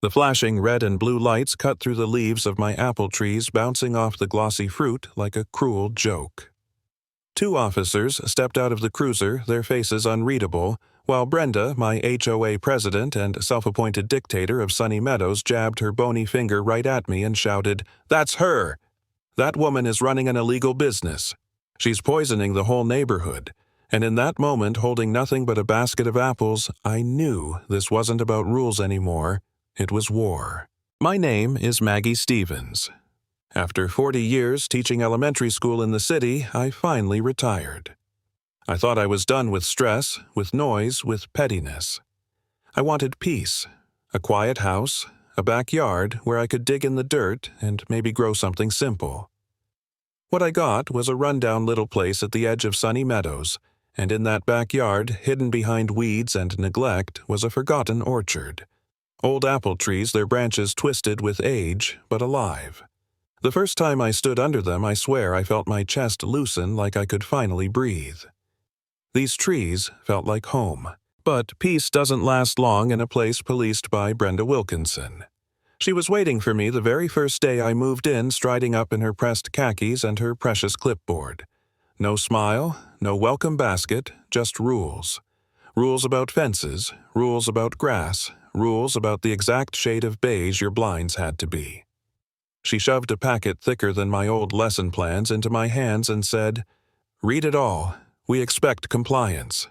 The flashing red and blue lights cut through the leaves of my apple trees, bouncing off the glossy fruit like a cruel joke. 2 officers stepped out of the cruiser, their faces unreadable, while Brenda, my HOA president and self-appointed dictator of Sunny Meadows, jabbed her bony finger right at me and shouted, "That's her! That woman is running an illegal business. She's poisoning the whole neighborhood." And in that moment, holding nothing but a basket of apples, I knew this wasn't about rules anymore. It was war. My name is Maggie Stevens. After 40 years teaching elementary school in the city, I finally retired. I thought I was done with stress, with noise, with pettiness. I wanted peace, a quiet house, a backyard where I could dig in the dirt and maybe grow something simple. What I got was a rundown little place at the edge of Sunny Meadows, and in that backyard, hidden behind weeds and neglect, was a forgotten orchard. Old apple trees, their branches twisted with age, but alive. The first time I stood under them, I swear I felt my chest loosen like I could finally breathe. These trees felt like home. But peace doesn't last long in a place policed by Brenda Wilkinson. She was waiting for me the very first day I moved in, striding up in her pressed khakis and her precious clipboard. No smile, no welcome basket, just rules. Rules about fences, rules about grass, rules about the exact shade of beige your blinds had to be. She shoved a packet thicker than my old lesson plans into my hands and said, "Read it all. We expect compliance."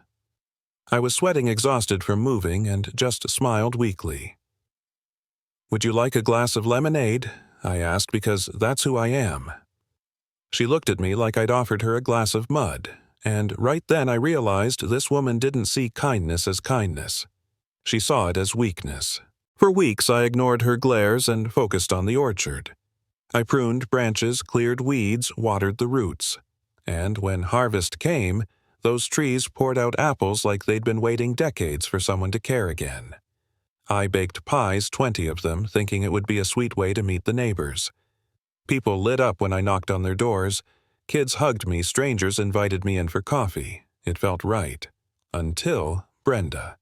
I was sweating exhausted from moving and just smiled weakly. "Would you like a glass of lemonade?" I asked, because that's who I am. She looked at me like I'd offered her a glass of mud, and right then I realized this woman didn't see kindness as kindness. She saw it as weakness. For weeks I ignored her glares and focused on the orchard. I pruned branches, cleared weeds, watered the roots. And when harvest came, those trees poured out apples like they'd been waiting decades for someone to care again. I baked pies, 20 of them, thinking it would be a sweet way to meet the neighbors. People lit up when I knocked on their doors. Kids hugged me, strangers invited me in for coffee. It felt right. Until Brenda.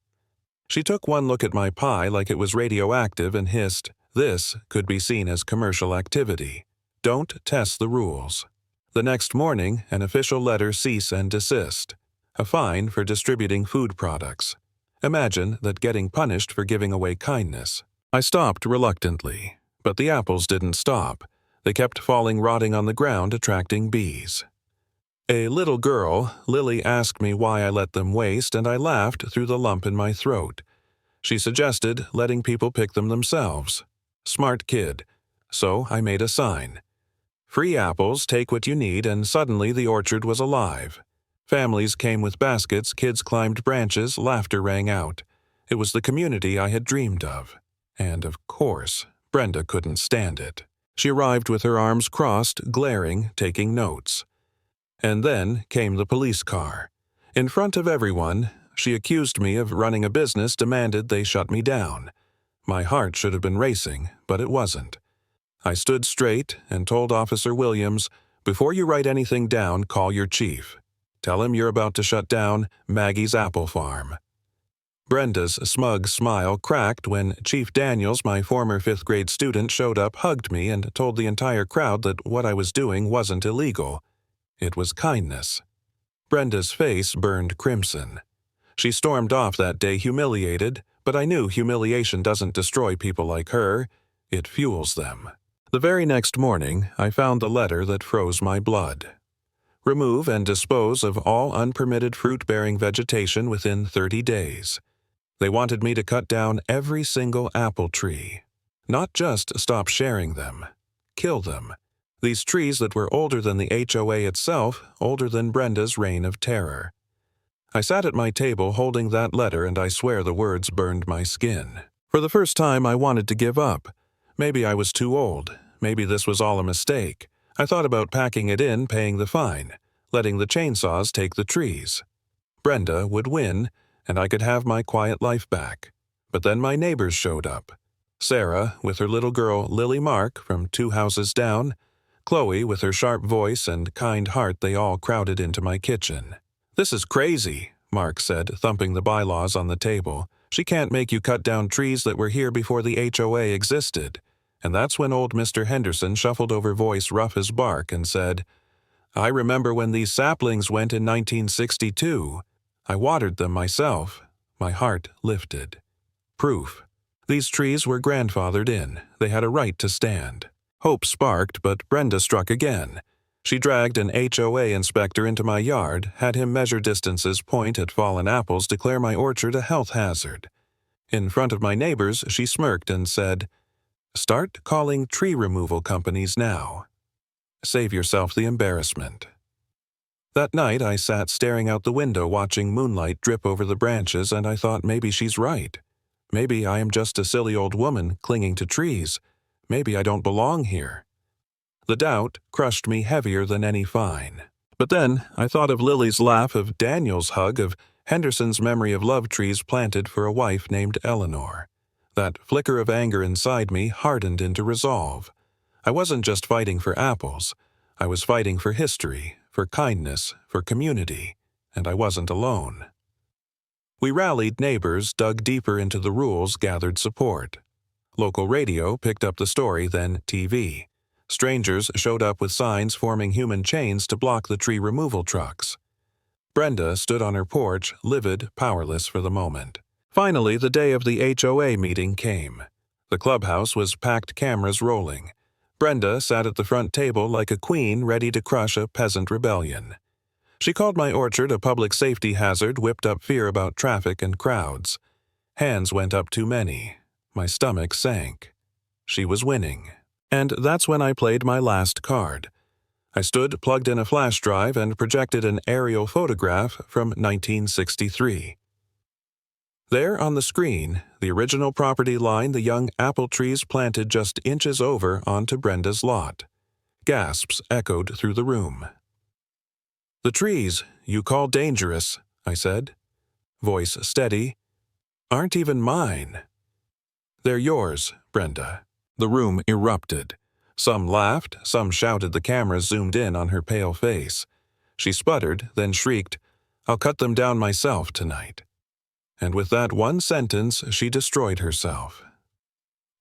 She took one look at my pie like it was radioactive and hissed, "This could be seen as commercial activity. Don't test the rules." The next morning, an official letter, cease and desist. A fine for distributing food products. Imagine that getting punished for giving away kindness. I stopped reluctantly, but the apples didn't stop. They kept falling rotting on the ground, attracting bees. A little girl, Lily, asked me why I let them waste, and I laughed through the lump in my throat. She suggested letting people pick them themselves. Smart kid. So I made a sign. Free apples, take what you need, and suddenly the orchard was alive. Families came with baskets, kids climbed branches, laughter rang out. It was the community I had dreamed of. And of course, Brenda couldn't stand it. She arrived with her arms crossed, glaring, taking notes. And then came the police car. In front of everyone, she accused me of running a business, demanded they shut me down. My heart should have been racing, but it wasn't. I stood straight and told Officer Williams, "Before you write anything down, call your chief. Tell him you're about to shut down Maggie's apple farm." Brenda's smug smile cracked when Chief Daniels, my former 5th grade student, showed up, hugged me, and told the entire crowd that what I was doing wasn't illegal. It was kindness. Brenda's face burned crimson. She stormed off that day humiliated, but I knew humiliation doesn't destroy people like her. It fuels them. The very next morning, I found the letter that froze my blood. Remove and dispose of all unpermitted fruit-bearing vegetation within 30 days. They wanted me to cut down every single apple tree. Not just stop sharing them. Kill them. These trees that were older than the HOA itself, older than Brenda's reign of terror. I sat at my table holding that letter, and I swear the words burned my skin. For the first time, I wanted to give up. Maybe I was too old. Maybe this was all a mistake. I thought about packing it in, paying the fine, letting the chainsaws take the trees. Brenda would win, and I could have my quiet life back. But then my neighbors showed up. Sarah, with her little girl Lily Mark from 2 houses down. Chloe, with her sharp voice and kind heart, they all crowded into my kitchen. "This is crazy," Mark said, thumping the bylaws on the table. She can't make you cut down trees that were here before the HOA existed." And that's when old Mr. Henderson shuffled over, voice rough as bark, and said, "I remember when these saplings went in 1962. I watered them myself." My heart lifted. Proof. These trees were grandfathered in. They had a right to stand. Hope sparked, but Brenda struck again. She dragged an HOA inspector into my yard, had him measure distances, point at fallen apples, declare my orchard a health hazard. In front of my neighbors, she smirked and said, "Start calling tree removal companies now. Save yourself the embarrassment." That night, I sat staring out the window watching moonlight drip over the branches, and I thought maybe she's right. Maybe I am just a silly old woman clinging to trees. Maybe I don't belong here. The doubt crushed me heavier than any fine. But then I thought of Lily's laugh, of Daniel's hug, of Henderson's memory of love trees planted for a wife named Eleanor. That flicker of anger inside me hardened into resolve. I wasn't just fighting for apples. I was fighting for history, for kindness, for community, and I wasn't alone. We rallied neighbors, dug deeper into the rules, gathered support. Local radio picked up the story, then TV. Strangers showed up with signs forming human chains to block the tree removal trucks. Brenda stood on her porch, livid, powerless for the moment. Finally, the day of the HOA meeting came. The clubhouse was packed, cameras rolling. Brenda sat at the front table like a queen ready to crush a peasant rebellion. She called my orchard a public safety hazard, whipped up fear about traffic and crowds. Hands went up too many. My stomach sank. She was winning. And that's when I played my last card. I stood, plugged in a flash drive, and projected an aerial photograph from 1963. There on the screen, the original property line, the young apple trees planted just inches over onto Brenda's lot. Gasps echoed through the room. "The trees you call dangerous," I said. Voice steady, "aren't even mine." "They're yours, Brenda." The room erupted. Some laughed, some shouted. The camera zoomed in on her pale face. She sputtered, then shrieked, "I'll cut them down myself tonight." And with that one sentence, she destroyed herself.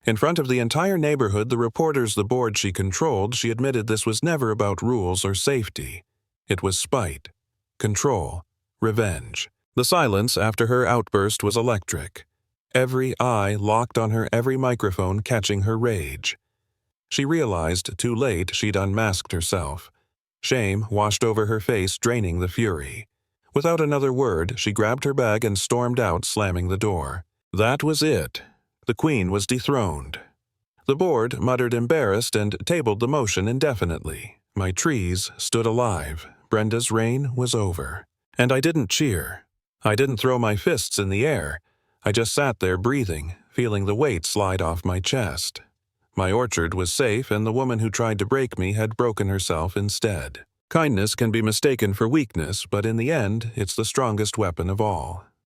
In front of the entire neighborhood, the reporters, the board she controlled, she admitted this was never about rules or safety. It was spite, control, revenge. The silence after her outburst was electric. Every eye locked on her, every microphone catching her rage. She realized too late she'd unmasked herself. Shame washed over her face, draining the fury. Without another word, she grabbed her bag and stormed out, slamming the door. That was it. The queen was dethroned. The board muttered embarrassed and tabled the motion indefinitely. My trees stood alive. Brenda's reign was over. And I didn't cheer. I didn't throw my fists in the air. I just sat there breathing, feeling the weight slide off my chest. My orchard was safe, and the woman who tried to break me had broken herself instead. Kindness can be mistaken for weakness, but in the end, it's the strongest weapon of all.